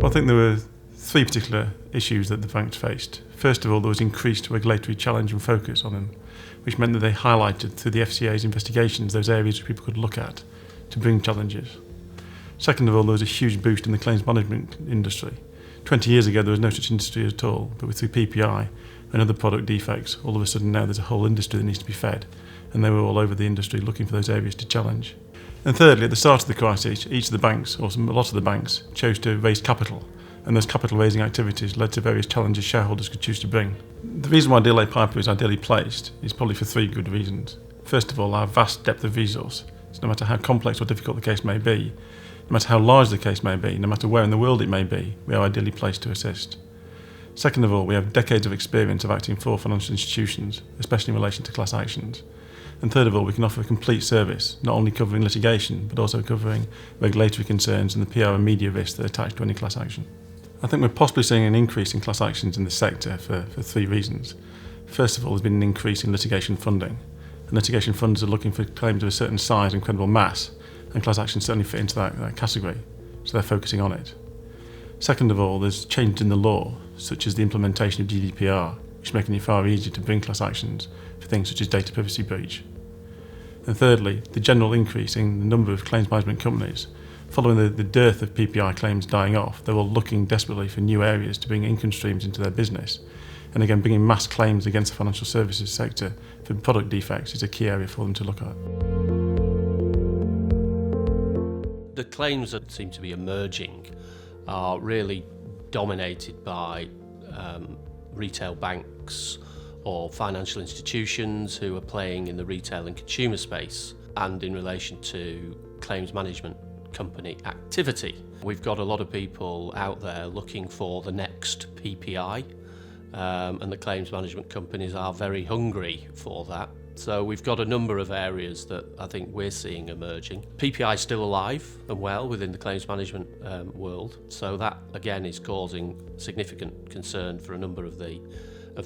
Well, I think there were three particular issues that the banks faced. First of all, there was increased regulatory challenge and focus on them, which meant that they highlighted through the FCA's investigations those areas which people could look at to bring challenges. Second of all, there was a huge boost in the claims management industry. 20 years ago, there was no such industry at all, but through PPI and other product defects, all of a sudden now there's a whole industry that needs to be fed, and they were all over the industry looking for those areas to challenge. And thirdly, at the start of the crisis, each of the banks, or a lot of the banks, chose to raise capital, and those capital raising activities led to various challenges shareholders could choose to bring. The reason why DLA Piper is ideally placed is probably for three good reasons. First of all, our vast depth of resource. So no matter how complex or difficult the case may be, no matter how large the case may be, no matter where in the world it may be, we are ideally placed to assist. Second of all, we have decades of experience of acting for financial institutions, especially in relation to class actions. And third of all, we can offer a complete service, not only covering litigation, but also covering regulatory concerns and the PR and media risks that attach to any class action. I think we're possibly seeing an increase in class actions in the sector for three reasons. First of all, there's been an increase in litigation funding. And litigation funders are looking for claims of a certain size and credible mass, and class actions certainly fit into that category, so they're focusing on it. Second of all, there's changes in the law, such as the implementation of GDPR, which is making it far easier to bring class actions for things such as data privacy breach. And thirdly, the general increase in the number of claims management companies. Following the dearth of PPI claims dying off, they're all looking desperately for new areas to bring income streams into their business. And again, bringing mass claims against the financial services sector for product defects is a key area for them to look at. The claims that seem to be emerging are really dominated by retail banks or financial institutions who are playing in the retail and consumer space, and in relation to claims management company activity. We've got a lot of people out there looking for the next PPI, and the claims management companies are very hungry for that. So we've got a number of areas that I think we're seeing emerging. PPI is still alive and well within the claims management world, so that again is causing significant concern for a number of the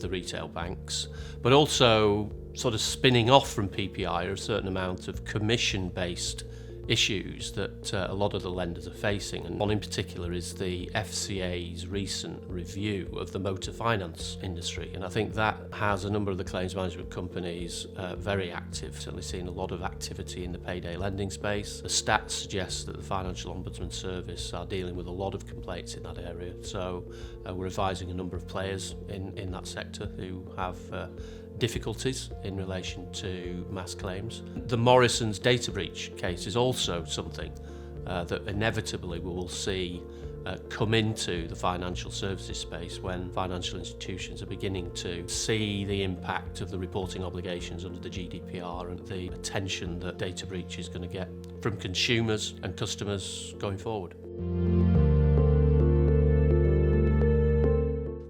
retail banks. But also sort of spinning off from PPI are a certain amount of commission-based issues that a lot of the lenders are facing, and one in particular is the FCA's recent review of the motor finance industry, and I think that has a number of the claims management companies very active. Certainly seen a lot of activity in the payday lending space. The stats suggest that the Financial Ombudsman Service are dealing with a lot of complaints in that area, so we're advising a number of players in that sector who have difficulties in relation to mass claims. The Morrison's data breach case is also something that inevitably we will see come into the financial services space when financial institutions are beginning to see the impact of the reporting obligations under the GDPR and the attention that data breach is going to get from consumers and customers going forward.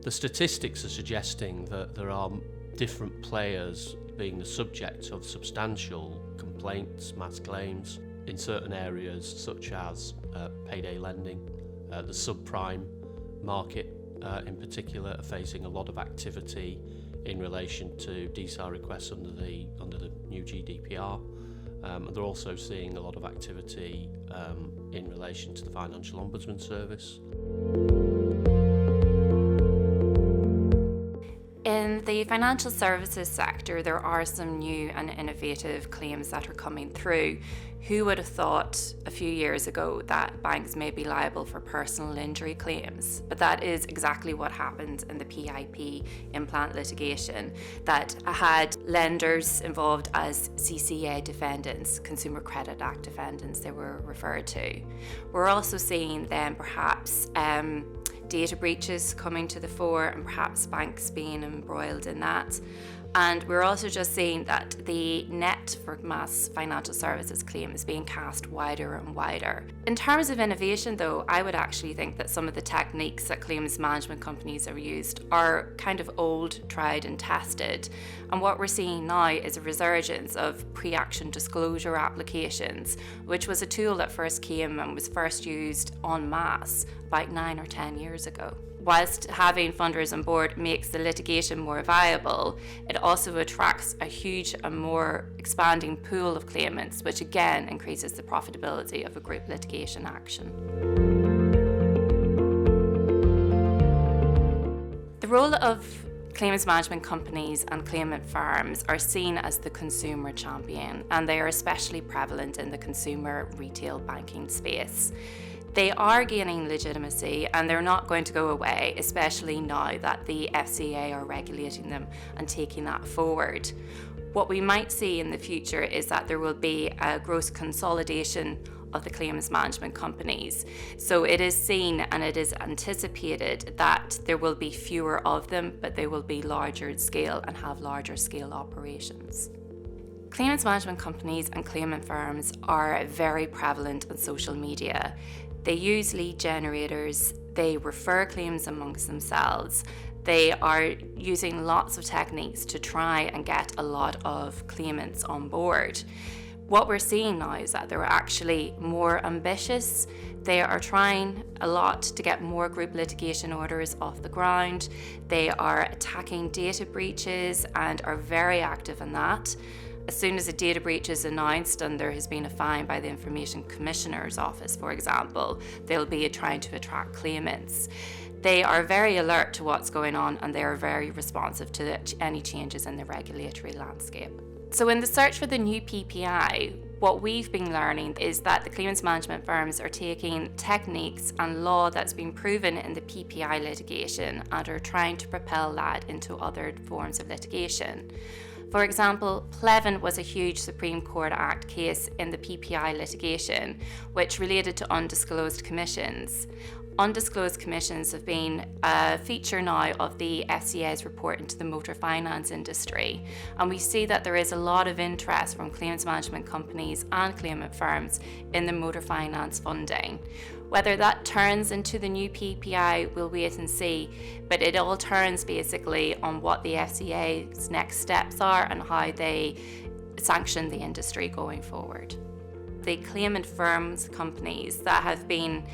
The statistics are suggesting that there are different players being the subject of substantial complaints, mass claims in certain areas such as payday lending. The subprime market in particular are facing a lot of activity in relation to DSAR requests under the new GDPR. They're also seeing a lot of activity in relation to the Financial Ombudsman Service. In the financial services sector, there are some new and innovative claims that are coming through. Who would have thought a few years ago that banks may be liable for personal injury claims? But that is exactly what happened in the PIP implant litigation, that had lenders involved as CCA defendants, Consumer Credit Act defendants they were referred to. We're also seeing then perhaps data breaches coming to the fore and perhaps banks being embroiled in that. And we're also just seeing that the net for mass financial services claims is being cast wider and wider. In terms of innovation though, I would actually think that some of the techniques that claims management companies have used are kind of old, tried and tested. And what we're seeing now is a resurgence of pre-action disclosure applications, which was a tool that first came and was first used en masse about 9 or 10 years ago. Whilst having funders on board makes the litigation more viable, it also attracts a huge and more expanding pool of claimants, which again increases the profitability of a group litigation action. The role of claims management companies and claimant firms are seen as the consumer champion, and they are especially prevalent in the consumer retail banking space. They are gaining legitimacy and they're not going to go away, especially now that the FCA are regulating them and taking that forward. What we might see in the future is that there will be a gross consolidation of the claims management companies. So it is seen and it is anticipated that there will be fewer of them, but they will be larger scale and have larger scale operations. Claims management companies and claimant firms are very prevalent on social media. They use lead generators, they refer claims amongst themselves, they are using lots of techniques to try and get a lot of claimants on board. What we're seeing now is that they're actually more ambitious. They are trying a lot to get more group litigation orders off the ground. They are attacking data breaches and are very active in that. As soon as a data breach is announced and there has been a fine by the Information Commissioner's Office, for example, they'll be trying to attract claimants. They are very alert to what's going on and they are very responsive to any changes in the regulatory landscape. So in the search for the new PPI, what we've been learning is that the claims management firms are taking techniques and law that's been proven in the PPI litigation and are trying to propel that into other forms of litigation. For example, Plevin was a huge Supreme Court Act case in the PPI litigation, which related to undisclosed commissions. Undisclosed commissions have been a feature now of the FCA's report into the motor finance industry, and we see that there is a lot of interest from claims management companies and claimant firms in the motor finance funding. Whether that turns into the new PPI, we'll wait and see, but it all turns basically on what the FCA's next steps are and how they sanction the industry going forward. The claimant firms, companies that have been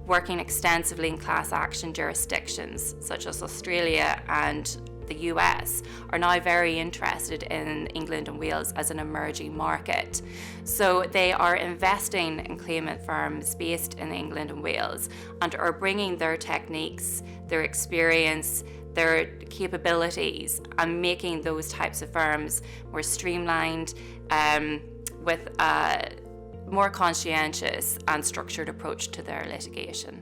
working extensively in class action jurisdictions such as Australia and the US are now very interested in England and Wales as an emerging market. So they are investing in claimant firms based in England and Wales and are bringing their techniques, their experience, their capabilities and making those types of firms more streamlined with a more conscientious and structured approach to their litigation.